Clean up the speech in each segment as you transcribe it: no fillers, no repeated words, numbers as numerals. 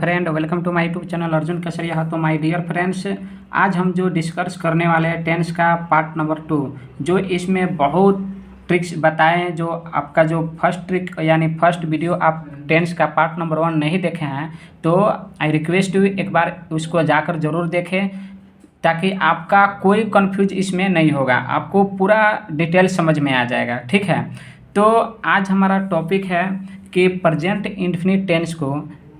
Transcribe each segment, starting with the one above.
Friend, welcome to my YouTube channel Arjun Kasariya. तो my dear friends, आज हम जो डिस्कस करने वाले हैं टेंस का पार्ट नंबर 2, जो इसमें बहुत ट्रिक्स बताए हैं। जो आपका जो फर्स्ट ट्रिक यानी फर्स्ट वीडियो आप टेंस का पार्ट नंबर 1 नहीं देखे हैं तो आई रिक्वेस्ट यू एक बार उसको जाकर ज़रूर देखें, ताकि आपका कोई कंफ्यूज इसमें नहीं होगा, आपको पूरा डिटेल समझ में आ जाएगा। ठीक है, तो आज हमारा टॉपिक है कि प्रेजेंट इंडेफिनिट टेंस को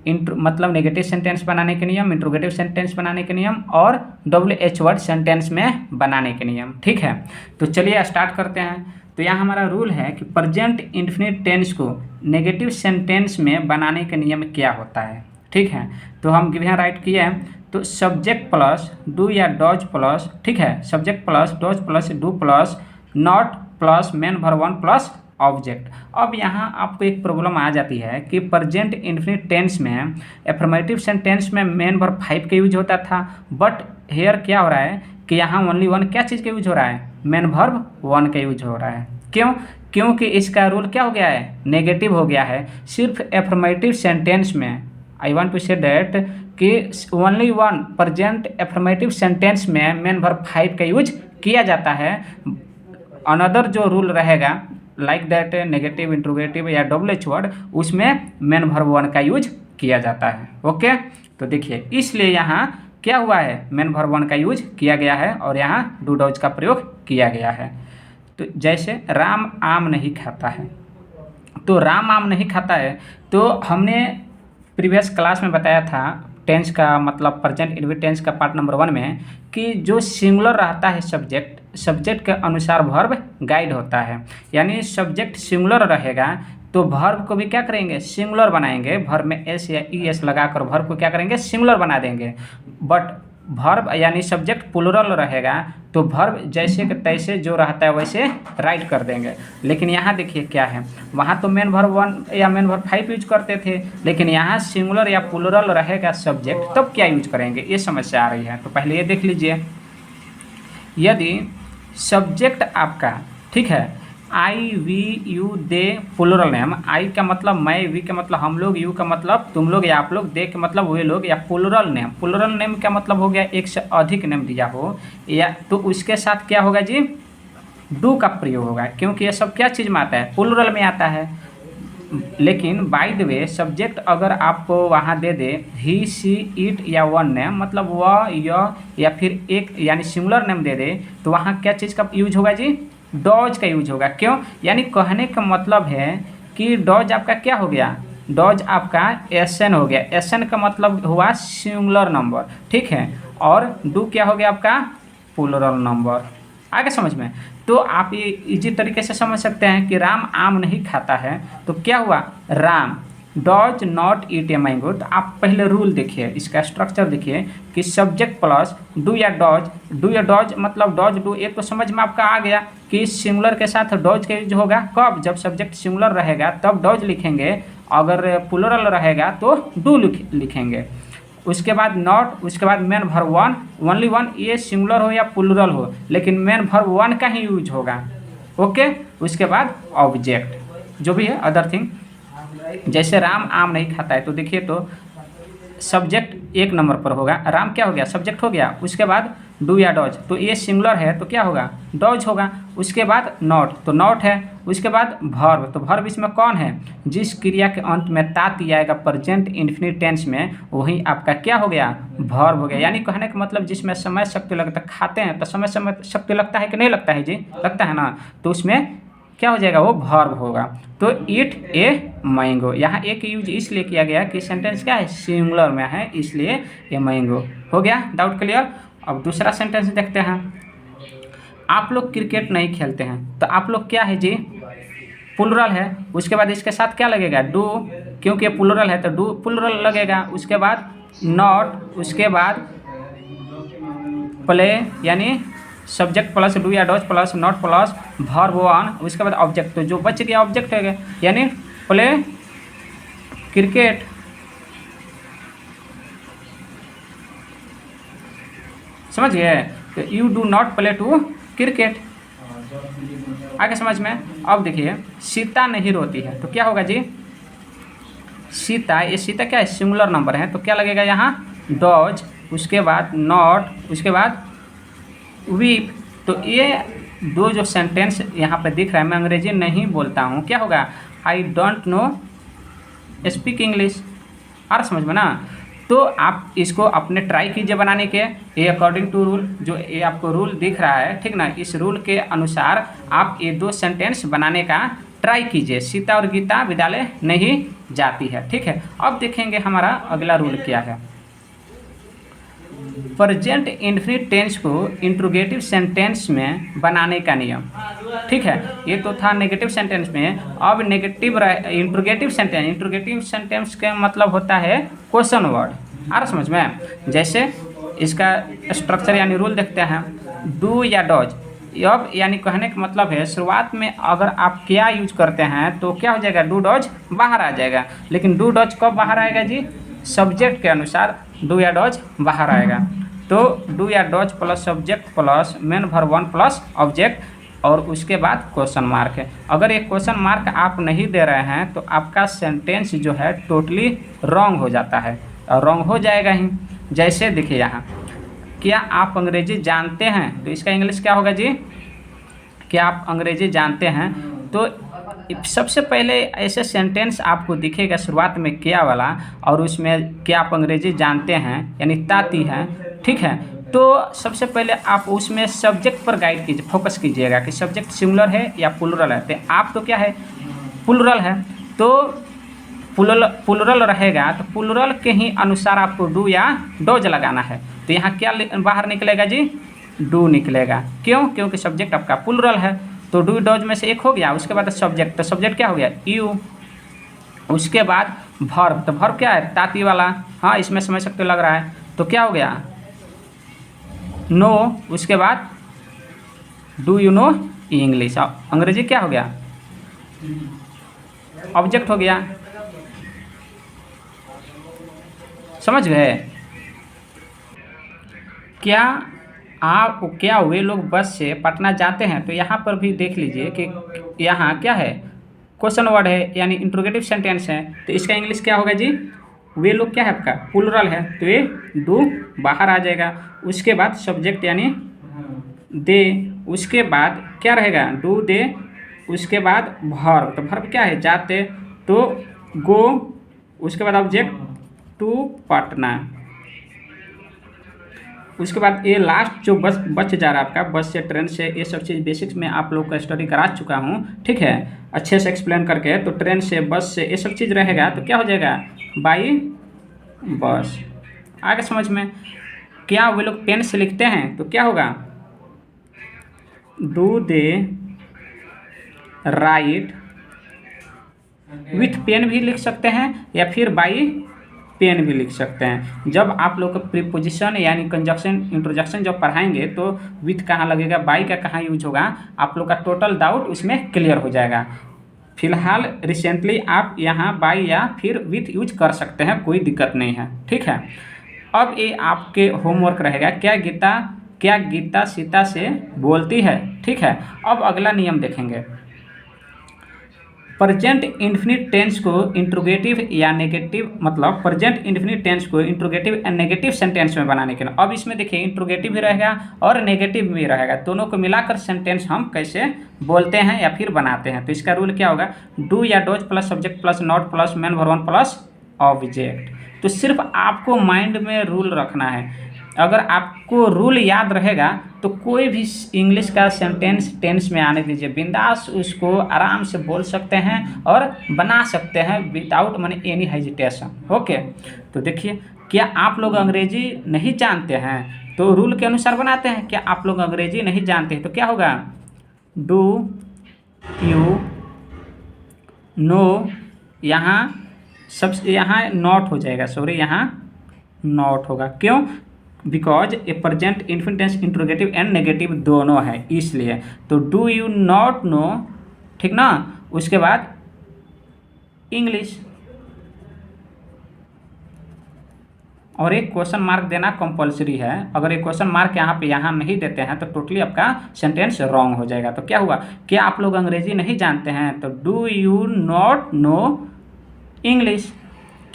मतलब नेगेटिव सेंटेंस बनाने के नियम, इंट्रोगेटिव सेंटेंस बनाने के नियम और WH वर्ड सेंटेंस में बनाने के नियम। ठीक है, तो चलिए स्टार्ट करते हैं। तो यहाँ हमारा रूल है कि प्रेजेंट इंडेफिनिट टेंस को नेगेटिव सेंटेंस में बनाने के नियम क्या होता है। ठीक है, तो हम गिवन राइट किए हैं, तो सब्जेक्ट प्लस डू या डॉज प्लस, ठीक है, subject plus does plus do plus not plus main verb 1 plus object. अब यहाँ आपको एक प्रॉब्लम आ जाती है कि प्रेजेंट इंडेफिनिट टेंस में एफर्मेटिव सेंटेंस में मेन वर्ब 5 का यूज होता था, बट हेयर क्या हो रहा है कि यहाँ ओनली वन क्या चीज़ का यूज हो रहा है, मेन वर्ब 1 का यूज हो रहा है। क्यों? क्योंकि इसका रूल क्या हो गया है, नेगेटिव हो गया है। सिर्फ एफर्मेटिव सेंटेंस में I want to say that कि only one present affirmative sentence में मेन वर्ब 5 का यूज किया जाता है। अनदर जो रूल रहेगा लाइक दैट नेगेटिव, इंट्रोगेटिव या WH वर्ड, उसमें मेन वर्ब 1 का यूज किया जाता है। ओके, तो देखिए इसलिए यहाँ क्या हुआ है, मेन वर्ब 1 का यूज किया गया है और यहाँ डू डॉज का प्रयोग किया गया है। तो जैसे राम आम नहीं खाता है, तो राम आम नहीं खाता है, तो हमने प्रीवियस क्लास में बताया था टेंस का मतलब प्रेजेंट इंडेफिनिट टेंस का पार्ट नंबर 1 में कि जो सिंगुलर रहता है सब्जेक्ट के अनुसार वर्ब गाइड होता है। यानी सब्जेक्ट सिंगुलर रहेगा तो वर्ब को भी क्या करेंगे, सिंगुलर बनाएंगे। वर्ब में एस या ES लगाकर वर्ब को क्या करेंगे, सिंगुलर बना देंगे। बट वर्ब यानी सब्जेक्ट प्लूरल रहेगा तो वर्ब जैसे कि तैसे जो रहता है वैसे राइट कर देंगे। लेकिन यहाँ देखिए क्या है, वहाँ तो मेन वर्ब 1 या मेन वर्ब 5 यूज करते थे, लेकिन यहाँ सिंगुलर या प्लूरल रहेगा सब्जेक्ट, तब क्या यूज करेंगे, ये समस्या आ रही है। तो पहले ये देख लीजिए, यदि सब्जेक्ट आपका, ठीक है, I we you they plural name, I का मतलब मैं, वी का मतलब हम लोग, यू का मतलब तुम लोग या आप लोग, दे का मतलब वे लोग, या प्लूरल नेम का मतलब हो गया एक से अधिक नेम दिया हो, या तो उसके साथ क्या होगा जी, डू का प्रयोग होगा, क्योंकि ये सब क्या चीज़ में आता है, प्लूरल में आता है। लेकिन बाय द वे सब्जेक्ट अगर आपको वहाँ दे दे ही सी इट या वन नेम, मतलब वह या फिर एक यानी सिंगुलर नेम दे दे, तो वहाँ क्या चीज़ का यूज होगा जी, डॉज का यूज होगा। क्यों? यानी कहने का मतलब है कि डॉज आपका क्या हो गया, डॉज आपका SN हो गया। SN का मतलब हुआ सिंगुलर नंबर, ठीक है, और डू क्या हो गया आपका, प्लूरल नंबर। आगे समझ में? तो आप ये इजी तरीके से समझ सकते हैं कि राम आम नहीं खाता है, तो क्या हुआ, Ram does not eat a mango. तो आप पहले रूल देखिए, इसका स्ट्रक्चर देखिए कि सब्जेक्ट प्लस डू या डॉज मतलब डॉज डू, एक तो समझ में आपका आ गया कि सिंगुलर के साथ डॉज का यूज होगा। कब? जब सब्जेक्ट सिंगुलर रहेगा तब डॉज लिखेंगे, अगर प्लूरल रहेगा तो डू लिखेंगे। उसके बाद नॉट, उसके बाद मेन वर्ब 1, ओनली वन, ये सिंगुलर हो या प्लूरल हो, लेकिन मेन वर्ब 1 का ही यूज होगा। ओके, उसके बाद ऑब्जेक्ट जो भी है अदर थिंग, जैसे राम आम नहीं खाता है, तो देखिए तो सब्जेक्ट 1 नंबर पर होगा, राम क्या हो गया, सब्जेक्ट हो गया। उसके बाद डू या डॉज, तो ये सिंगुलर है तो क्या होगा, डॉज होगा। उसके बाद नॉट, तो नॉट है। उसके बाद वर्ब, तो वर्ब इसमें कौन है, जिस क्रिया के अंत में ताती आएगा प्रेजेंट इंडेफिनिट टेंस में, वही आपका क्या हो गया, वर्ब हो गया। यानी कहने का मतलब जिसमें समय शक्ति लगता है, खाते हैं तो समय शक्ति लगता है कि नहीं लगता है जी, लगता है ना, तो उसमें क्या हो जाएगा, वो वर्ब होगा। तो ईट ए मैंगो, यहाँ एक यूज इसलिए किया गया कि सेंटेंस क्या है, सिंगुलर में है, इसलिए ए मैंगो हो गया। Doubt clear? अब दूसरा सेंटेंस देखते हैं। आप लोग क्रिकेट नहीं खेलते हैं, तो आप लोग क्या है जी, प्लूरल है। उसके बाद इसके साथ क्या लगेगा, डू, क्योंकि प्लूरल है तो डू प्लूरल लगेगा। उसके बाद नॉट, उसके बाद प्ले यानी सब्जेक्ट प्लस डू या does plus not plus verb 1, उसके बाद ऑब्जेक्ट, तो जो बच गया ऑब्जेक्ट है, यानी प्ले क्रिकेट। समझ गए? तो you do not play to cricket. आगे समझ में? अब देखिए सीता नहीं रोती है, तो क्या होगा जी, सीता, ये सीता क्या है, सिंगुलर नंबर है, तो क्या लगेगा यहाँ डॉज, उसके बाद नॉट, उसके बाद वीप। तो ये दो जो सेंटेंस यहाँ पे दिख रहा है, मैं अंग्रेजी नहीं बोलता हूँ, क्या होगा, I don't know speak English. आ रहा समझ में ना। तो आप इसको अपने ट्राई कीजिए बनाने के, ये अकॉर्डिंग टू रूल, जो ये आपको रूल दिख रहा है, ठीक ना, इस रूल के अनुसार आप ये दो सेंटेंस बनाने का ट्राई कीजिए। सीता और गीता विद्यालय नहीं जाती है, ठीक है। अब देखेंगे हमारा अगला रूल क्या है। प्रेजेंट इंडेफिनिट टेंस को इंट्रोगेटिव सेंटेंस में बनाने का नियम, ठीक है। ये तो था नेगेटिव सेंटेंस में, अब negative interrogative sentence. Interrogative sentence का मतलब होता है क्वेश्चन वर्ड। आ रहा समझ में। जैसे इसका स्ट्रक्चर यानी रूल देखते हैं, डू या डॉज। अब यानी कहने का मतलब है शुरुआत में अगर आप क्या यूज करते हैं तो क्या हो जाएगा, डू डॉज बाहर आ जाएगा। लेकिन डू डॉज कब बाहर आएगा जी, सब्जेक्ट के अनुसार डू या डॉज बाहर आएगा। तो डू या does plus subject plus main verb one plus object और उसके बाद क्वेश्चन मार्क है। अगर ये क्वेश्चन मार्क आप नहीं दे रहे हैं तो आपका सेंटेंस जो है टोटली रॉन्ग हो जाता है, और रॉन्ग हो जाएगा ही। जैसे देखिए यहाँ, क्या आप अंग्रेजी जानते हैं, तो इसका इंग्लिश क्या होगा जी, क्या आप अंग्रेजी जानते हैं। तो सबसे पहले ऐसे सेंटेंस आपको दिखेगा शुरुआत में क्या वाला, और उसमें क्या आप अंग्रेजी जानते हैं यानी ताती हैं, ठीक है। तो सबसे पहले आप उसमें सब्जेक्ट पर गाइड कीजिए, फोकस कीजिएगा कि सब्जेक्ट सिंगुलर है या प्लूरल है। तो आप तो क्या है, प्लूरल है, तो प्लूरल रहेगा, तो प्लूरल के ही अनुसार आपको डू या डोज लगाना है। तो यहाँ क्या बाहर निकलेगा जी, डू निकलेगा। क्यों, क्योंकि सब्जेक्ट आपका प्लूरल है। तो डू डॉज में से एक हो गया, उसके बाद सब्जेक्ट, तो सब्जेक्ट क्या हो गया, यू। उसके बाद वर्ब, तो वर्ब क्या है, ताती वाला, हाँ इसमें समझ सकते लग रहा है। तो क्या हो गया, नो। उसके बाद डू यू नो इंग्लिश, अंग्रेजी क्या हो गया, ऑब्जेक्ट हो गया। समझ गए। क्या वे लोग बस से पटना जाते हैं, तो यहाँ पर भी देख लीजिए कि यहाँ क्या है, क्वेश्चन वर्ड है यानी इंट्रोगेटिव सेंटेंस है। तो इसका इंग्लिश क्या होगा जी, वे लोग क्या है आपका प्लूरल है, तो ये डू बाहर आ जाएगा। उसके बाद सब्जेक्ट यानी दे, उसके बाद क्या रहेगा, डू दे, उसके बाद वर्ब, तो वर्ब क्या है, जाते, तो गो, उसके बाद ऑब्जेक्ट टू पटना। उसके बाद ये लास्ट जो बच जा रहा है आपका, बस से ट्रेन से, ये सब चीज़ बेसिक्स में आप लोग का स्टडी करा चुका हूँ, ठीक है, अच्छे से एक्सप्लेन करके। तो ट्रेन से, बस से, ये सब चीज़ रहेगा, तो क्या हो जाएगा, बाई बस। आगे समझ में। क्या वे लोग पेन से लिखते हैं, तो क्या होगा, do they write with pen भी लिख सकते हैं, या फिर बाई पेन भी लिख सकते हैं। जब आप लोग का प्रीपोजिशन यानी कंजक्शन इंट्रोजक्शन जब पढ़ाएंगे तो विथ कहाँ लगेगा, बाई का कहाँ यूज होगा, आप लोग का टोटल डाउट उसमें क्लियर हो जाएगा। फिलहाल रिसेंटली आप यहाँ बाई या फिर विथ यूज कर सकते हैं, कोई दिक्कत नहीं है, ठीक है। अब ये आपके होमवर्क रहेगा, क्या गीता सीता से बोलती है, ठीक है। अब अगला नियम देखेंगे, प्रेजेंट इंडेफिनिट टेंस को इंट्रोगेटिव या नेगेटिव, मतलब प्रेजेंट इंडेफिनिट टेंस को इंट्रोगेटिव एंड नेगेटिव सेंटेंस में बनाने के लिए। अब इसमें देखिए इंट्रोगेटिव भी रहेगा और नेगेटिव भी रहेगा, दोनों को मिलाकर सेंटेंस हम कैसे बोलते हैं या फिर बनाते हैं। तो इसका रूल क्या होगा, डू या dose plus subject plus not plus main verb one plus object. तो सिर्फ आपको माइंड में रूल रखना है। अगर आपको रूल याद रहेगा तो कोई भी इंग्लिश का सेंटेंस टेंस में आने दीजिए, बिंदास उसको आराम से बोल सकते हैं और बना सकते हैं without money any hesitation. Okay, तो देखिए, क्या आप लोग अंग्रेजी नहीं जानते हैं, तो रूल के अनुसार बनाते हैं। क्या आप लोग अंग्रेजी नहीं जानते हैं, तो क्या होगा, डू यू नो, यहाँ नॉट हो जाएगा, सॉरी यहाँ नॉट होगा। क्यों, because a present indefinite tense interrogative and negative दोनों है, इसलिए। तो डू यू नॉट नो, ठीक ना। उसके बाद इंग्लिश, और एक क्वेश्चन मार्क देना कंपलसरी है। अगर एक क्वेश्चन मार्क यहाँ नहीं देते हैं तो टोटली आपका सेंटेंस रॉन्ग हो जाएगा। तो क्या हुआ, क्या आप लोग अंग्रेजी नहीं जानते हैं, तो do you not know English.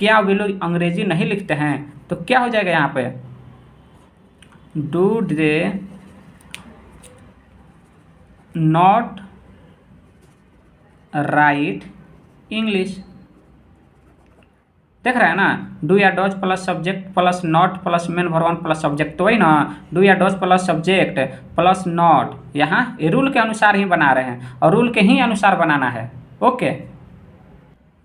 क्या वे लोग अंग्रेजी नहीं लिखते हैं? तो क्या हो जाएगा यहाँ पे, do they not write English? देख रहे हैं ना, डू या does plus subject plus not plus main verb one plus subject, तो वही ना, डू या does plus subject plus not, यहाँ रूल के अनुसार ही बना रहे हैं और रूल के ही अनुसार बनाना है। ओके,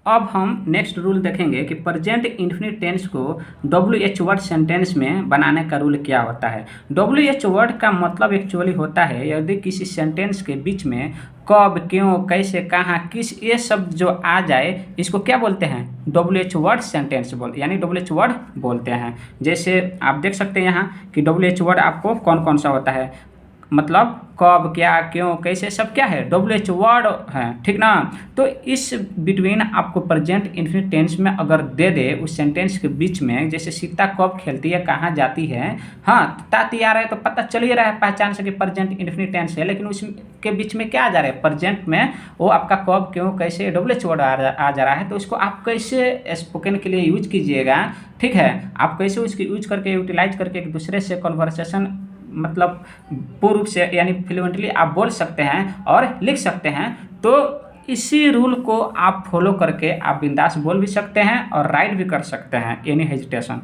अब हम नेक्स्ट रूल देखेंगे कि प्रेजेंट इंडेफिनिट टेंस को WH वर्ड सेंटेंस में बनाने का रूल क्या होता है। WH वर्ड का मतलब एक्चुअली होता है यदि किसी सेंटेंस के बीच में कब, क्यों, कैसे, कहाँ, किस, ये सब जो आ जाए इसको क्या बोलते हैं, WH वर्ड सेंटेंस यानी WH वर्ड बोलते हैं। जैसे आप देख सकते हैं यहाँ कि WH वर्ड आपको कौन कौन सा होता है, मतलब कब, क्या, क्यों, कैसे, सब क्या है, WH वर्ड है, ठीक ना। तो इस बिटवीन आपको प्रेजेंट इंडेफिनिट टेंस में अगर दे दे उस सेंटेंस के बीच में, जैसे सीता कब खेलती है, कहाँ जाती है, हाँ ताती आ रहा है तो पता चल ही रहा है पहचान से कि प्रेजेंट इंडेफिनिट टेंस है, लेकिन उसके बीच में क्या आ जा रहा है, प्रेजेंट में वो आपका कब, क्यों, कैसे, WH वर्ड आ जा रहा है। तो उसको आप कैसे स्पोकन के लिए यूज कीजिएगा, ठीक है, आप कैसे उसकी यूज करके यूटिलाइज करके एक दूसरे से कन्वर्सेशन मतलब पूर्ण रूप से यानी फ्लुएंटली आप बोल सकते हैं और लिख सकते हैं। तो इसी रूल को आप फॉलो करके आप बिंदास बोल भी सकते हैं और राइट भी कर सकते हैं any hesitation,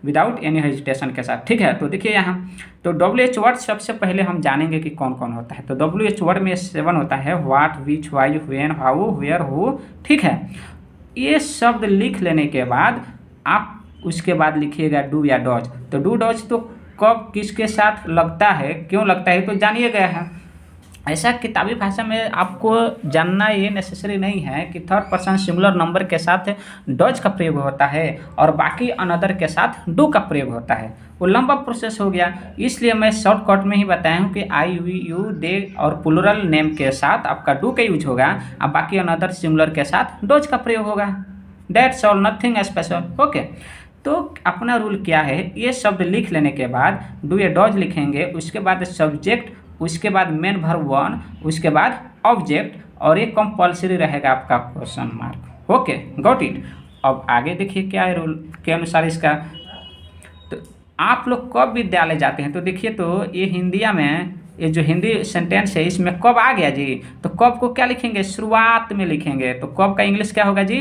without any hesitation के साथ, ठीक है। तो देखिए यहाँ तो WH वर्ड सबसे पहले हम जानेंगे कि कौन कौन होता है। तो WH वर्ड में 7 होता है, what, which, why, when, how, where, who, ठीक है। ये शब्द लिख लेने के बाद आप उसके बाद लिखिएगा डू या डॉज। तो डू डॉज तो कब किसके साथ लगता है, क्यों लगता है, तो जानिए गया है। ऐसा किताबी भाषा में आपको जानना ये नेसेसरी नहीं है कि थर्ड पर्सन सिंगुलर नंबर के साथ डॉज का प्रयोग होता है और बाकी अनदर के साथ डू का प्रयोग होता है, वो लंबा प्रोसेस हो गया। इसलिए मैं शॉर्टकट में ही बताया हूँ कि आई, वी, यू, दे और प्लूरल नेम के साथ आपका डू का यूज होगा और बाकी अनदर सिंगुलर के साथ डॉज का प्रयोग होगा। That's all, nothing special. Okay, तो अपना रूल क्या है, ये शब्द लिख लेने के बाद डू या डॉज लिखेंगे, उसके बाद सब्जेक्ट, उसके बाद मेन वर्ब वन, उसके बाद ऑब्जेक्ट और ये कंपल्सरी रहेगा आपका question mark. Okay, got it. अब आगे देखिए क्या है रूल के अनुसार इसका। तो आप लोग कब विद्यालय जाते हैं, तो देखिए तो ये हिंदिया में ये जो हिंदी सेंटेंस है इसमें कब आ गया जी, तो कब को क्या लिखेंगे, शुरुआत में लिखेंगे। तो कब का इंग्लिश क्या होगा जी,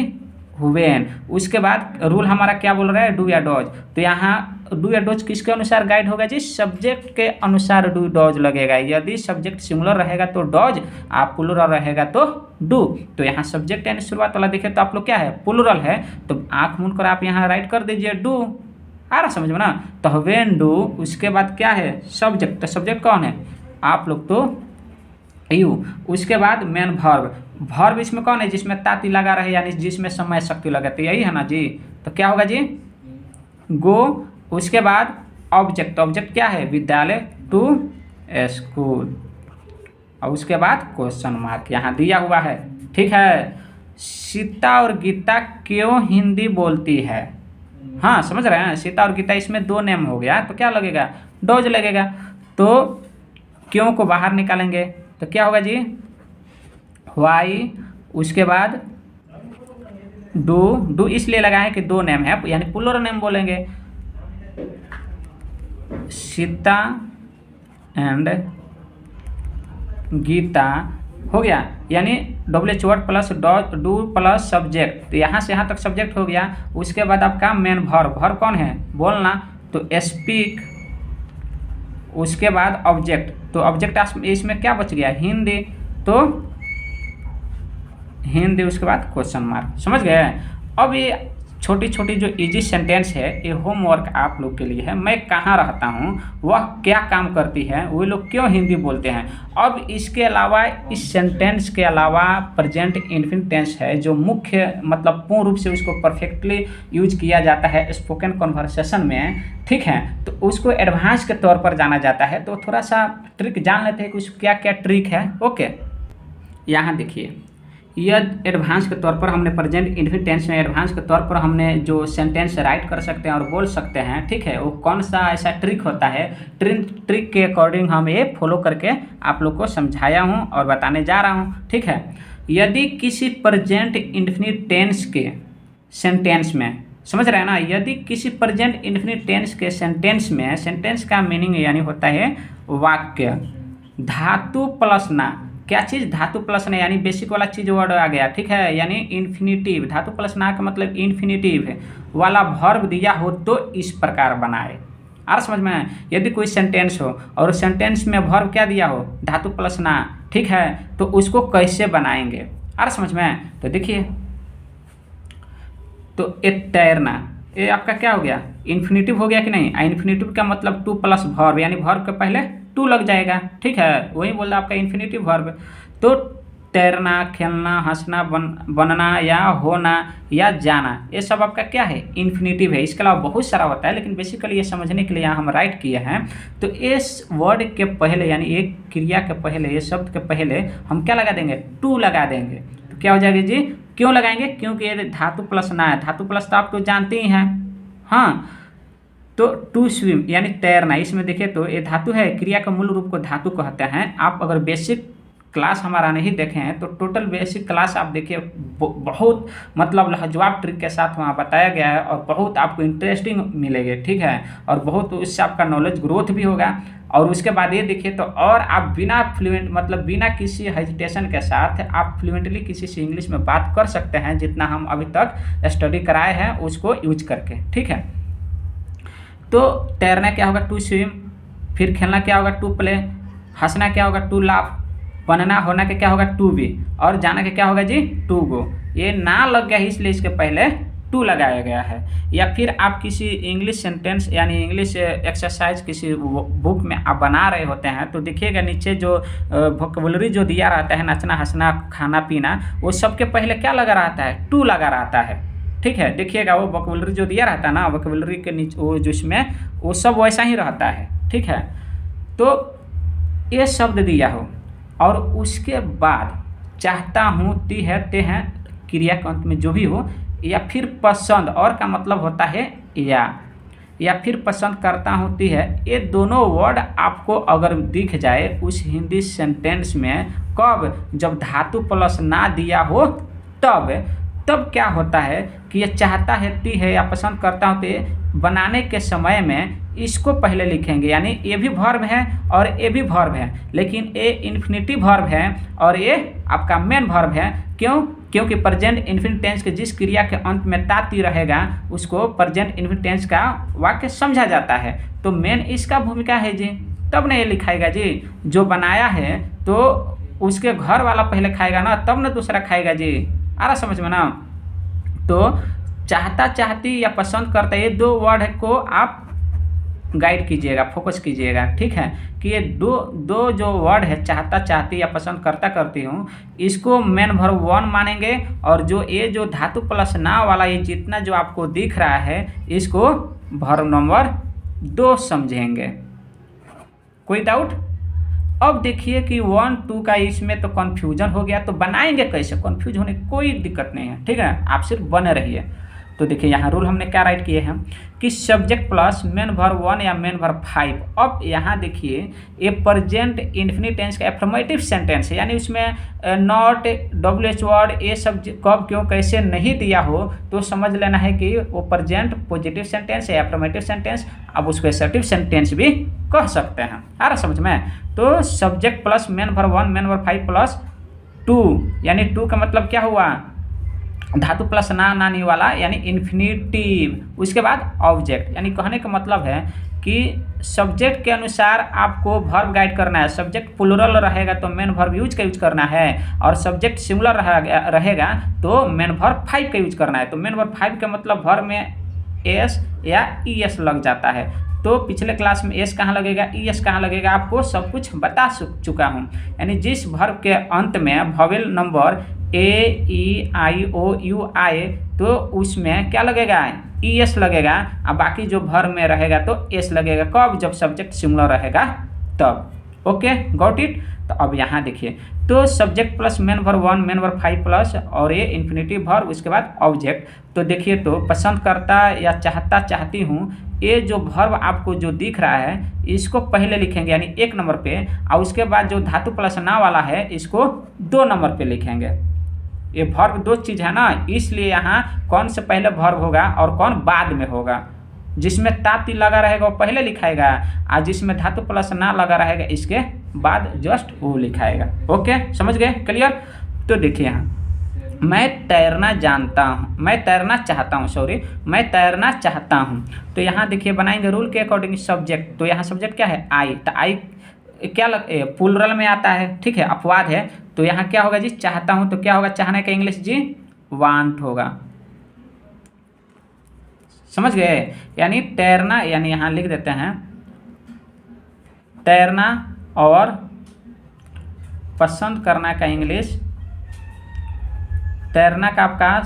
व्हेन। उसके बाद रूल हमारा क्या बोल रहा है, डू या डॉज। तो यहाँ डू या डॉज किसके अनुसार गाइड होगा जी, सब्जेक्ट के अनुसार डू डॉज लगेगा। यदि सब्जेक्ट सिंगुलर रहेगा तो डॉज, आप प्लूरल रहेगा तो डू। तो यहाँ सब्जेक्ट यानी शुरुआत वाला देखे तो आप लोग क्या है, प्लूरल है, तो आँख मूंद कर आप यहाँ राइट कर दीजिए डू। आ रहा समझ में ना। तो व्हेन डू, उसके बाद क्या है सब्जेक्ट, तो सब्जेक्ट कौन है आप लोग, तो यू। उसके बाद मेन वर्ब, वर्ब इसमें कौन है, जिसमें ताती लगा रहे यानी जिसमें समय शक्ति लगे, तो यही है ना जी। तो क्या होगा जी, गो। उसके बाद ऑब्जेक्ट, ऑब्जेक्ट क्या है, विद्यालय, टू स्कूल। और उसके बाद क्वेश्चन मार्क यहाँ दिया हुआ है, ठीक है। सीता और गीता क्यों हिंदी बोलती है, हाँ समझ रहे हैं, सीता और गीता इसमें दो नेम हो गया तो क्या लगेगा, डॉज लगेगा। तो क्यों को बाहर निकालेंगे तो क्या होगा जी, वाई। उसके बाद डू, डू इसलिए लगा है कि दो नेम है यानी प्लूरल नेम बोलेंगे, सीता एंड गीता हो गया, यानी WH word plus do plus subject. तो यहाँ से यहाँ तक सब्जेक्ट हो गया। उसके बाद आपका मेन वर्ब, वर्ब कौन है, बोलना, तो स्पीक। उसके बाद ऑब्जेक्ट, तो ऑब्जेक्ट इसमें क्या बच गया, हिंदी, तो हिंदी। उसके बाद क्वेश्चन मार्क, समझ गए। अब ये छोटी छोटी जो इजी सेंटेंस है ये होमवर्क आप लोग के लिए है। मैं कहाँ रहता हूँ, वह क्या काम करती है, वे लोग क्यों हिंदी बोलते हैं। अब इसके अलावा इस सेंटेंस के अलावा प्रेजेंट इंडेफिनिट टेंस है जो मुख्य मतलब पूर्ण रूप से उसको परफेक्टली यूज किया जाता है स्पोकन कन्वर्सेशन में, ठीक है। तो उसको एडवांस के तौर पर जाना जाता है। तो थोड़ा सा ट्रिक जान लेते हैं कि उस क्या क्या ट्रिक है। ओके, यहाँ देखिए, यह एडवांस के तौर पर हमने प्रेजेंट इंडेफिनिट टेंस में एडवांस के तौर पर हमने जो सेंटेंस राइट कर सकते हैं और बोल सकते हैं, ठीक है। वो कौन सा ऐसा ट्रिक होता है, ट्रिक के अकॉर्डिंग हम ये फॉलो करके आप लोग को समझाया हूँ और बताने जा रहा हूँ, ठीक है। यदि किसी प्रेजेंट इंडेफिनिट टेंस के सेंटेंस में समझ रहे हैं ना। यदि किसी प्रेजेंट इंडेफिनिट टेंस के सेंटेंस में, सेंटेंस का मीनिंग यानी होता है वाक्य, धातु प्लस ना, क्या चीज़, धातु प्लस ना, यानी बेसिक वाला चीज़ वर्ड आ गया, ठीक है, यानी इन्फिनिटिव, धातु प्लस ना का मतलब इन्फिनिटिव वाला वर्ब दिया हो तो इस प्रकार बनाए। आ समझ में। यदि कोई सेंटेंस हो और सेंटेंस में वर्ब क्या दिया हो, धातु प्लस ना, ठीक है, तो उसको कैसे बनाएंगे, आ समझ में। तो देखिए, तो ए तैरना, ये आपका क्या हो गया, इन्फिनिटिव हो गया कि नहीं। इन्फिनिटिव का मतलब टू प्लस वर्ब, यानी वर्ब के पहले टू लग जाएगा, ठीक है, वही बोल रहा आपका इन्फिनिटिव वर्ब। तो तैरना, खेलना, हंसना, बनना या होना या जाना, ये सब आपका क्या है, इन्फिनिटिव है। इसके अलावा बहुत सारा होता है, लेकिन बेसिकली ये समझने के लिए यहाँ हम राइट किए हैं। तो इस वर्ड के पहले, यानी एक क्रिया के पहले, ये शब्द के पहले हम क्या लगा देंगे, टू लगा देंगे। तो क्या हो जाएगा जी, क्यों लगाएंगे, क्योंकि ये धातु प्लस ना है, धातु प्लस तो आप तो जानते ही हैं, हाँ। तो टू स्विम यानी तैरना, इसमें देखिए तो ये धातु है, क्रिया का मूल रूप को धातु कहते हैं। आप अगर बेसिक क्लास हमारा नहीं देखे हैं तो टोटल बेसिक क्लास आप देखिए, बहुत मतलब लाजवाब ट्रिक के साथ वहाँ बताया गया है और बहुत आपको इंटरेस्टिंग मिलेंगे, ठीक है, और बहुत उससे आपका नॉलेज ग्रोथ भी होगा। और उसके बाद ये देखिए तो और आप बिना फ्लुएंट मतलब बिना किसी हेजिटेशन के साथ आप फ्लुएंटली किसी से इंग्लिश में बात कर सकते हैं, जितना हम अभी तक स्टडी कराए हैं उसको यूज करके, ठीक है। तो तैरना क्या होगा, टू स्विम, फिर खेलना क्या होगा, टू प्ले, हंसना क्या होगा, टू लाफ, बनना होना के क्या होगा, टू बी, और जाना के क्या होगा जी, टू गो। ये ना लग गया इसलिए इसके पहले टू लगाया गया है। या फिर आप किसी इंग्लिश सेंटेंस यानी इंग्लिश एक्सरसाइज किसी बुक में आप बना रहे होते हैं तो देखिएगा नीचे जो वोकैबुलरी जो दिया रहता है, नचना, हंसना, खाना पीना, वो सबके पहले क्या लगा रहता है, टू लगा रहता है, ठीक है। देखिएगा वो वोकैबुलरी जो दिया रहता है ना, वोकैबुलरी के नीचे वो जिसमें वो सब वैसा ही रहता है, ठीक है। तो ये शब्द दिया हो और उसके बाद चाहता हूँ, ती है, ते हैं, क्रिया के अंत में जो भी हो, या फिर पसंद, और का मतलब होता है या फिर पसंद करता हूँ, ती है, ये दोनों वर्ड आपको अगर दिख जाए उस हिंदी सेंटेंस में, कब, जब धातु प्लस ना दिया हो तब क्या होता है कि ये चाहता है, ती है या पसंद करता हूँ, ते बनाने के समय में इसको पहले लिखेंगे, यानी ये भी वर्ब है और ये भी वर्ब है, लेकिन ये इन्फिनिटिव वर्ब है और ये आपका मेन वर्ब है। क्यों, क्योंकि प्रेजेंट इन्फिनिट टेंस के जिस क्रिया के अंत में ताती रहेगा उसको प्रेजेंट इन्फिनिट टेंस का वाक्य समझा जाता है। तो मेन इसका भूमिका है जी, तब ना ये लिखाएगा जी, जो बनाया है तो उसके घर वाला पहले खाएगा ना, तब ना दूसरा खाएगा जी, आ रहा समझ में ना। तो चाहता, चाहती या पसंद करता, ये दो वर्ड को आप गाइड कीजिएगा, फोकस कीजिएगा, ठीक है, कि ये दो जो वर्ड है, चाहता, चाहती या पसंद करता, करती हूँ, इसको मेन वर्ब वन मानेंगे, और जो ये जो धातु प्लस ना वाला ये जितना जो आपको दिख रहा है इसको वर्ब नंबर 2 समझेंगे। कोई डाउट। अब देखिए कि 1 2 का इसमें तो कन्फ्यूजन हो गया, तो बनाएंगे कैसे, कन्फ्यूज होने की कोई दिक्कत नहीं है, ठीक है, आप सिर्फ बने रहिए। तो देखिए यहाँ रूल हमने क्या राइट किए हैं कि सब्जेक्ट प्लस मेन वर्ब 1 या मेन वर्ब 5। अब यहाँ देखिए ये प्रेजेंट इन्फिनिट टेंस का एफर्मेटिव सेंटेंस है, यानी उसमें नॉट, WH वर्ड, ये सब कब, क्यों, कैसे नहीं दिया हो तो समझ लेना है कि वो प्रेजेंट पॉजिटिव सेंटेंस है, एफर्मेटिव सेंटेंस, अब उसको असर्टिव सेंटेंस भी कह सकते हैं, आ रहा समझ में। तो subject plus main verb 1 main verb 5 plus 2, यानी 2 का मतलब क्या हुआ, धातु प्लस ना, नानी वाला, यानी इन्फिनिटिव, उसके बाद ऑब्जेक्ट, यानी कहने का मतलब है कि सब्जेक्ट के अनुसार आपको वर्ब गाइड करना है। सब्जेक्ट प्लुरल रहेगा तो मेन वर्ब यूज करना है, और सब्जेक्ट सिंगुलर रहेगा तो मेन वर्ब 5 का यूज करना है। तो मेन वर्ब 5 का मतलब वर्ब में एस या ES लग जाता है। तो पिछले क्लास में एस कहाँ लगेगा, ES कहाँ लगेगा, आपको सब कुछ बता चुका हूँ। यानी जिस वर्ब के अंत में वोवेल नंबर AEIOU आए तो उसमें क्या लगेगा, ES लगेगा, और बाकी जो वर्ब में रहेगा तो S लगेगा। कब, जब सब्जेक्ट सिंगुलर रहेगा तब। Okay, got it. तो अब यहाँ देखिए, तो subject plus main verb 1 main verb 5 plus और ये इन्फिनिटिव वर्ब, उसके बाद ऑब्जेक्ट। तो देखिए तो पसंद करता या चाहता, चाहती हूँ, ये जो वर्ब आपको जो दिख रहा है इसको पहले लिखेंगे यानी 1 नंबर पे, और उसके बाद जो धातु प्लस ना वाला है इसको 2 नंबर पे लिखेंगे। ये वर्ब दो चीज़ है ना, इसलिए यहाँ कौन से पहले वर्ब होगा और कौन बाद में होगा। जिसमें ताती लगा रहेगा वो पहले लिखाएगा, और जिसमें धातु प्लस ना लगा रहेगा इसके बाद जस्ट वो लिखाएगा। ओके, समझ गए, क्लियर। तो देखिए यहाँ मैं तैरना जानता हूँ, मैं तैरना चाहता हूँ, सॉरी मैं तैरना चाहता हूँ। तो यहाँ देखिए बनाएंगे रूल के अकॉर्डिंग सब्जेक्ट। तो यहाँ सब्जेक्ट क्या है, आई। तो आई क्या प्लूरल में आता है, ठीक है, अपवाद है। तो यहाँ क्या होगा जी, चाहता हूँ। तो क्या होगा चाहने का इंग्लिश जी, वांट होगा। समझ गए। यानी तैरना, यानी यहाँ लिख देते हैं तैरना और पसंद करना का इंग्लिश, तैरना का आपका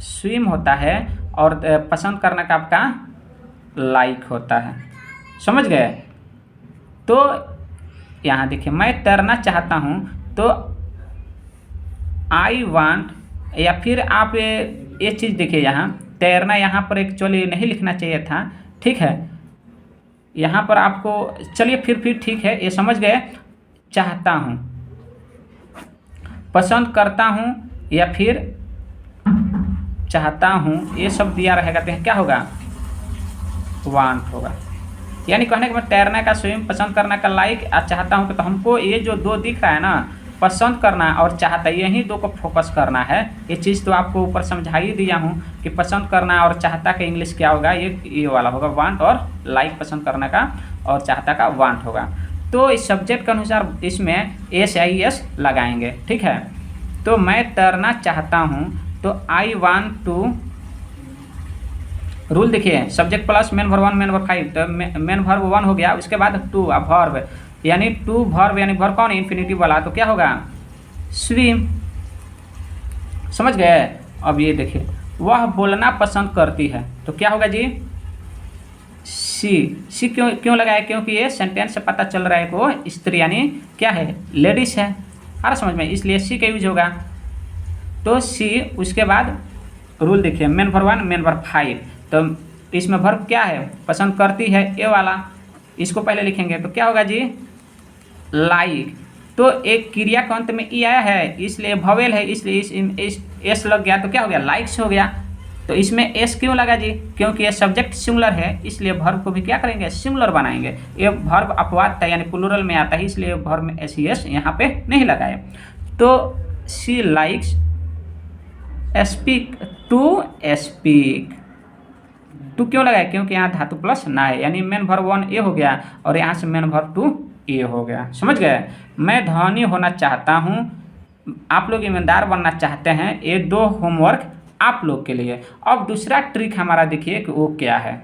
स्विम होता है और पसंद करना का आपका लाइक होता है। समझ गए। तो यहाँ देखिए मैं तैरना चाहता हूँ, तो आई वांट, या फिर आप ये चीज़ देखिए यहाँ तैरना यहाँ पर एक्चुअली नहीं लिखना चाहिए था, ठीक है। यहाँ पर आपको चलिए फिर ठीक है, ये समझ गए। चाहता हूँ, पसंद करता हूँ या फिर चाहता हूँ, ये सब दिया रहेगा तो क्या होगा, वांट होगा। यानी कहने का मैं तैरने का स्विम, पसंद करना का लाइक, चाहता हूँ। तो हमको ये जो दो दिख रहा है ना, पसंद करना और चाहता, यही दो को फोकस करना है। ये चीज़ तो आपको ऊपर समझा ही दिया हूँ कि पसंद करना और चाहता का इंग्लिश क्या होगा, ये वाला होगा वांट, और लाइक पसंद करना का और चाहता का वांट होगा। तो इस सब्जेक्ट के अनुसार इसमें SIS लगाएंगे, ठीक है। तो मैं तैरना चाहता हूँ, तो आई वांट टू, रूल देखिए subject plus main verb 1 main verb 5। तो मेन वर्ब 1 हो गया, उसके बाद टू अब वर्ब, यानी टू वर्ब, यानी वर्ब कौन, इन्फिनिटिव वाला। तो क्या होगा, स्विम। समझ गए। अब ये देखिए वह बोलना पसंद करती है, तो क्या होगा जी, सी क्यों लगाया, क्योंकि ये सेंटेंस से पता चल रहा है कि वो स्त्री यानी क्या है, लेडीज है। आ रहा समझ में, इसलिए सी का यूज होगा। तो सी, उसके बाद रूल देखिए मेन वर्ब 1 मेन वर्ब 5। तो इसमें वर्ब क्या है, पसंद करती है, ये वाला, इसको पहले लिखेंगे। तो क्या होगा जी, लाइक। तो एक क्रिया के अंत में ई आया है, इसलिए भवेल है, इसलिए एस लग गया। तो क्या हो गया, लाइक्स हो गया। तो इसमें एस क्यों लगा जी, क्योंकि ये सब्जेक्ट सिंगुलर है, इसलिए वर्ब को भी क्या करेंगे, सिंगुलर बनाएंगे। ये वर्ब अपवाद था, यानी प्लूरल में आता है, इसलिए वर्ब में SES यहाँ पे नहीं लगाए। तो she likes speak to speak. To क्यों लगाए, क्योंकि यहाँ धातु प्लस ना है, यानी मेन वर्ब 1 ए हो गया और यहाँ से मेन वर्ब 2 ए हो गया। समझ गए। मैं धनी होना चाहता हूँ, आप लोग ईमानदार बनना चाहते हैं। ये दो होमवर्क आप लोग के लिए। अब दूसरा ट्रिक हमारा देखिए कि वो क्या है।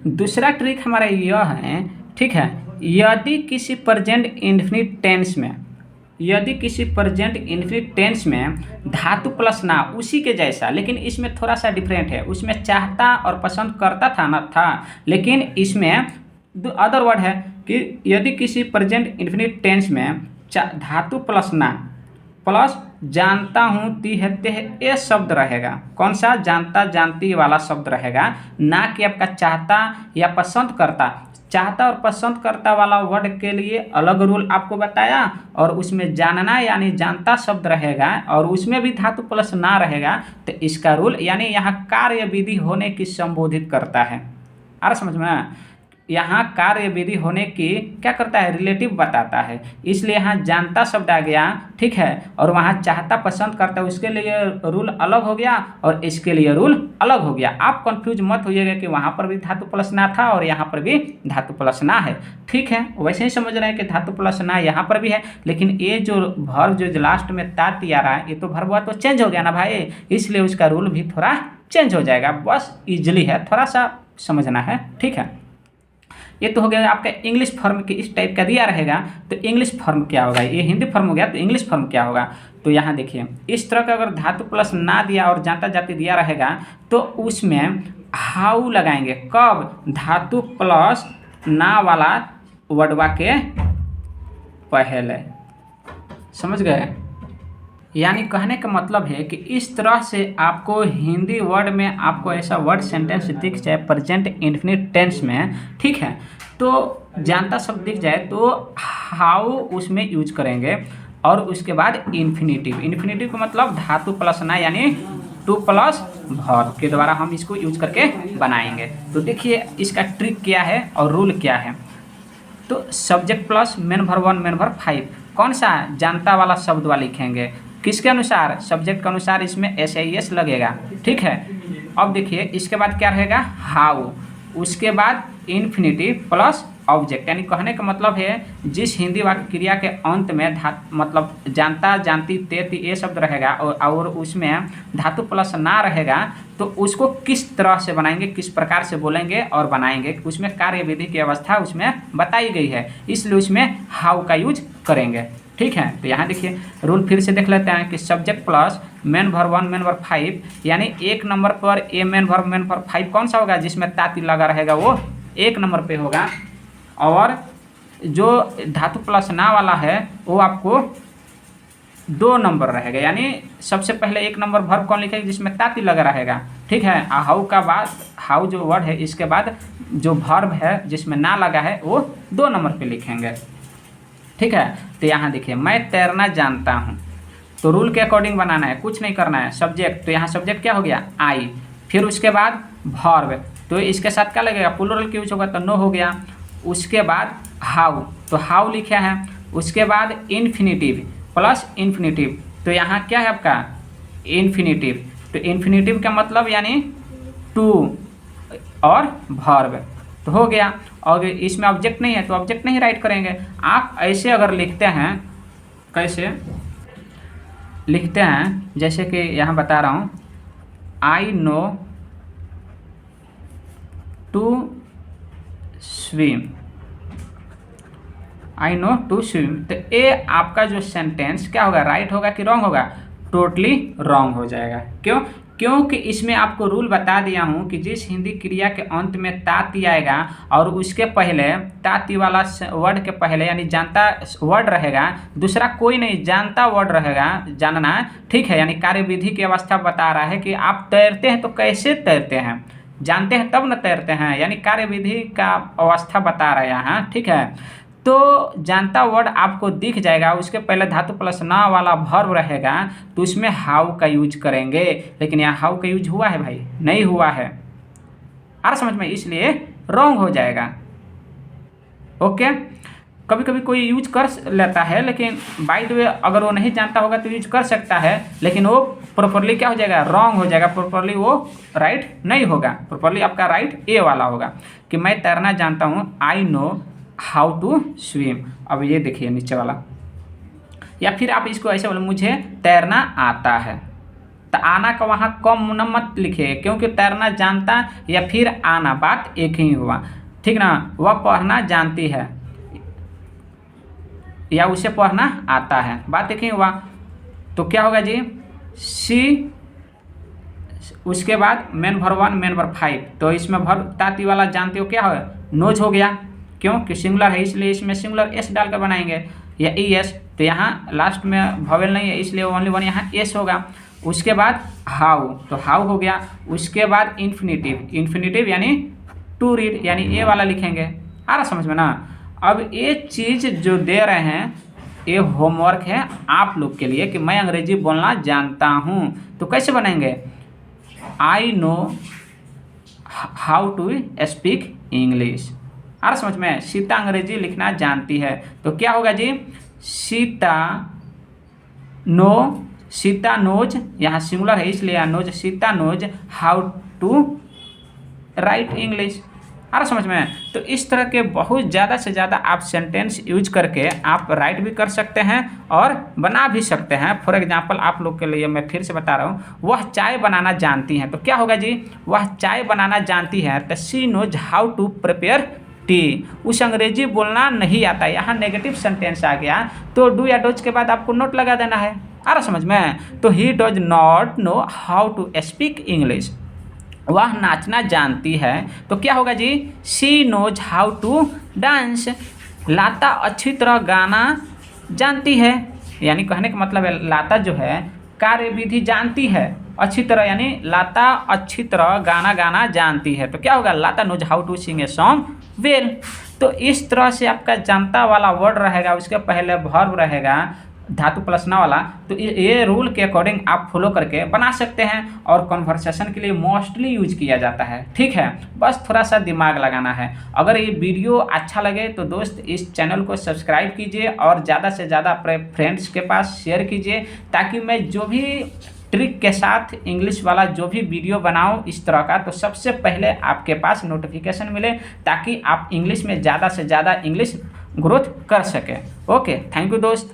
दूसरा ट्रिक हमारा यह है, ठीक है, यदि किसी प्रेजेंट इंडेफिनिट टेंस में, यदि किसी प्रेजेंट इंडेफिनिट टेंस में धातु प्लस ना, उसी के जैसा, लेकिन इसमें थोड़ा सा डिफरेंट है। उसमें चाहता और पसंद करता था ना था, लेकिन इसमें अदर वर्ड है कि यदि किसी प्रेजेंट इंडेफिनिट टेंस में धातु प्लस ना प्लस जानता हूँ ती है ये शब्द रहेगा। कौन सा, जानता जानती वाला शब्द रहेगा, ना कि आपका चाहता या पसंद करता। चाहता और पसंद करता वाला वर्ड के लिए अलग रूल आपको बताया, और उसमें जानना यानी जानता शब्द रहेगा और उसमें भी धातु प्लस ना रहेगा, तो इसका रूल यानी यहाँ कार्य विधि होने की संबोधित करता है। आ रहा समझ में। यहाँ कार्य विधि होने की क्या करता है, रिलेटिव बताता है, इसलिए यहाँ जानता शब्द आ गया, ठीक है। और वहाँ चाहता पसंद करता है, उसके लिए रूल अलग हो गया और इसके लिए रूल अलग हो गया। आप कंफ्यूज मत होइएगा कि वहाँ पर भी धातु प्लस ना था और यहाँ पर भी धातु प्लस ना है, ठीक है। वैसे ही समझ रहे हैं कि धातु प्लस ना यहाँ पर भी है, लेकिन ये जो वर्ब जो लास्ट में ताती आ रहा है, ये तो वर्ब तो चेंज हो गया ना भाई, इसलिए उसका रूल भी थोड़ा चेंज हो जाएगा। बस ईजिली है, थोड़ा सा समझना है, ठीक है। ये तो हो गया आपका इंग्लिश फॉर्म के इस टाइप का दिया रहेगा। तो इंग्लिश फॉर्म क्या होगा, ये हिंदी फॉर्म हो गया, तो इंग्लिश फॉर्म क्या होगा। तो यहाँ देखिए इस तरह का अगर धातु प्लस ना दिया और जाता जाति दिया रहेगा, तो उसमें हाउ लगाएंगे। कब, धातु प्लस ना वाला वर्डवा के पहले। समझ गए। यानी कहने का मतलब है कि इस तरह से आपको हिंदी वर्ड में आपको ऐसा वर्ड सेंटेंस दिख जाए प्रेजेंट इंडेफिनिट टेंस में, ठीक है, तो जानता शब्द दिख जाए तो हाउ उसमें यूज करेंगे। और उसके बाद इन्फिनेटिव। इन्फिनेटिव का मतलब धातु प्लस ना यानी टू प्लस वर्ब के द्वारा हम इसको यूज करके बनाएंगे। तो देखिए इसका ट्रिक क्या है और रूल क्या है। तो subject plus main verb 1 main verb 5 कौन सा जानता वाला शब्द वाला लिखेंगे, किसके अनुसार, सब्जेक्ट के अनुसार इसमें एस लगेगा, ठीक है। अब देखिए इसके बाद क्या रहेगा, हाउ, उसके बाद इन्फिनेटिव प्लस ऑब्जेक्ट, यानी कहने का मतलब है जिस हिंदी वाक्य क्रिया के अंत में मतलब जानता जानती तेती ये शब्द रहेगा और उसमें धातु प्लस ना रहेगा तो उसको किस तरह से बनाएंगे, किस प्रकार से बोलेंगे और बनाएंगे, उसमें कार्य विधि की अवस्था उसमें बताई गई है, इसलिए उसमें हाउ का यूज करेंगे, ठीक है। तो यहाँ देखिए रूल फिर से देख लेते हैं कि subject plus main verb 1 main verb 5 यानी एक नंबर पर ए मेन वर्ब 5 कौन सा होगा, जिसमें ताती लगा रहेगा वो एक नंबर पे होगा, और जो धातु प्लस ना वाला है वो आपको 2 नंबर रहेगा, यानी सबसे पहले एक नंबर वर्ब कौन लिखेगा जिसमें ताती लगा रहेगा, ठीक है। हाउ का बाद, हाउ जो वर्ड है इसके बाद जो वर्ब है जिसमें ना लगा है वो 2 नंबर पे लिखेंगे, ठीक है। तो यहाँ देखिए मैं तैरना जानता हूँ, तो रूल के अकॉर्डिंग बनाना है, कुछ नहीं करना है। सब्जेक्ट, तो यहाँ सब्जेक्ट क्या हो गया, आई, फिर उसके बाद वर्ब, तो इसके साथ क्या लगेगा, प्लूरल की यूज होगा तो नो हो गया, उसके बाद हाउ, तो हाउ लिखे हैं, उसके बाद इन्फिनेटिव प्लस इन्फिनेटिव, तो यहाँ क्या है आपका इन्फिनेटिव, तो इन्फिनेटिव का मतलब यानी टू और वर्ब, तो हो गया। और इसमें ऑब्जेक्ट नहीं है तो ऑब्जेक्ट नहीं राइट करेंगे। आप ऐसे अगर लिखते हैं, कैसे लिखते हैं, जैसे कि यहाँ बता रहा हूँ, I know to swim, I know to swim, तो ये आपका जो सेंटेंस क्या होगा, राइट होगा कि रॉन्ग होगा, टोटली रॉन्ग हो जाएगा। क्यों, क्योंकि इसमें आपको रूल बता दिया हूँ कि जिस हिंदी क्रिया के अंत में ताती आएगा और उसके पहले ताती वाला वर्ड के पहले यानी जानता वर्ड रहेगा, दूसरा कोई नहीं जानता वर्ड रहेगा, जानना, ठीक है, यानी कार्य विधि की अवस्था बता रहा है कि आप तैरते हैं तो कैसे तैरते हैं, जानते हैं तब न तैरते हैं, यानी कार्य विधि का अवस्था बता रहा है यहाँ, ठीक है। तो जानता वर्ड आपको दिख जाएगा, उसके पहले धातु प्लस ना वाला वर्ब रहेगा तो उसमें हाउ का यूज करेंगे, लेकिन यहाँ हाउ का यूज हुआ है भाई, नहीं हुआ है, आ रहा समझ में, इसलिए रॉन्ग हो जाएगा। ओके, कभी कभी कोई यूज कर लेता है, लेकिन बाय द वे अगर वो नहीं जानता होगा तो यूज कर सकता है, लेकिन वो प्रॉपरली क्या हो जाएगा, रॉन्ग हो जाएगा, प्रॉपरली वो राइट नहीं होगा, प्रॉपरली आपका राइट ए वाला होगा कि मैं तैरना जानता हूँ, I know how to swim. अब ये देखिए नीचे वाला, या फिर आप इसको ऐसे बोले मुझे तैरना आता है, तो आना का वहाँ कम न मत लिखिए, क्योंकि तैरना जानता या फिर आना बात एक ही हुआ, ठीक ना। वह पढ़ना जानती है या उसे पढ़ना आता है, बात एक ही हुआ, तो क्या होगा जी, सी, उसके बाद मेन वर्ब 1 मेन वर्ब 5, तो इसमें वर्ब ताती वाला जानते हो क्या है, नोज हो गया, क्योंकि सिंगुलर है इसलिए इसमें सिंगुलर एस डालकर बनाएंगे, या ई एस, तो यहाँ लास्ट में वॉवेल नहीं है इसलिए ओनली वन यहाँ एस होगा। उसके बाद हाउ, तो हाउ हो गया, उसके बाद इन्फिनेटिव, इन्फिनेटिव यानी टू रीड, यानी ए वाला लिखेंगे, आ रहा समझ में ना। अब ये चीज़ जो दे रहे हैं ये होमवर्क है आप लोग के लिए कि मैं अंग्रेजी बोलना जानता हूँ, तो कैसे बनाएंगे, I know how to speak English, आ रहा समझ में। सीता अंग्रेजी लिखना जानती है, तो क्या होगा जी, सीता नो, सीता नोज, यहाँ सिंगुलर है इसलिए knows, Sita knows how to write English, आ रहा समझ में। तो इस तरह के बहुत ज़्यादा से ज़्यादा आप सेंटेंस यूज करके आप राइट भी कर सकते हैं और बना भी सकते हैं। फॉर एग्जांपल आप लोग के लिए मैं फिर से बता रहा हूँ, वह चाय बनाना जानती हैं, तो क्या होगा जी, वह चाय बनाना जानती है, तो she knows how to prepare tea, उस अंग्रेजी बोलना नहीं आता, यहाँ नेगेटिव सेंटेंस आ गया, तो डू या डोज के बाद आपको नोट लगा देना है, आ रहा समझ में। तो he does not know how to speak English, वह नाचना जानती है, तो क्या होगा जी, she knows how to dance, लाता अच्छी तरह गाना जानती है, यानी कहने का मतलब है लाता जो है कार्य विधि जानती है अच्छी तरह, यानी लाता अच्छी तरह गाना गाना जानती है, तो क्या होगा, Lata knows how to sing a song well. तो इस तरह से आपका जानता वाला वर्ड रहेगा, उसके पहले वर्ब रहेगा, धातु प्लस न वाला, तो ये रूल के अकॉर्डिंग आप फॉलो करके बना सकते हैं और कन्वर्सेशन के लिए मोस्टली यूज किया जाता है। ठीक है, बस थोड़ा सा दिमाग लगाना है। अगर ये वीडियो अच्छा लगे तो दोस्त इस चैनल को सब्सक्राइब कीजिए और ज़्यादा से ज़्यादा अपने फ्रेंड्स के पास शेयर कीजिए, ताकि मैं जो भी ट्रिक के साथ इंग्लिश वाला जो भी वीडियो बनाऊं इस तरह का, तो सबसे पहले आपके पास नोटिफिकेशन मिले, ताकि आप इंग्लिश में ज़्यादा से ज़्यादा इंग्लिश ग्रोथ कर सकें। ओके, थैंक यू दोस्त।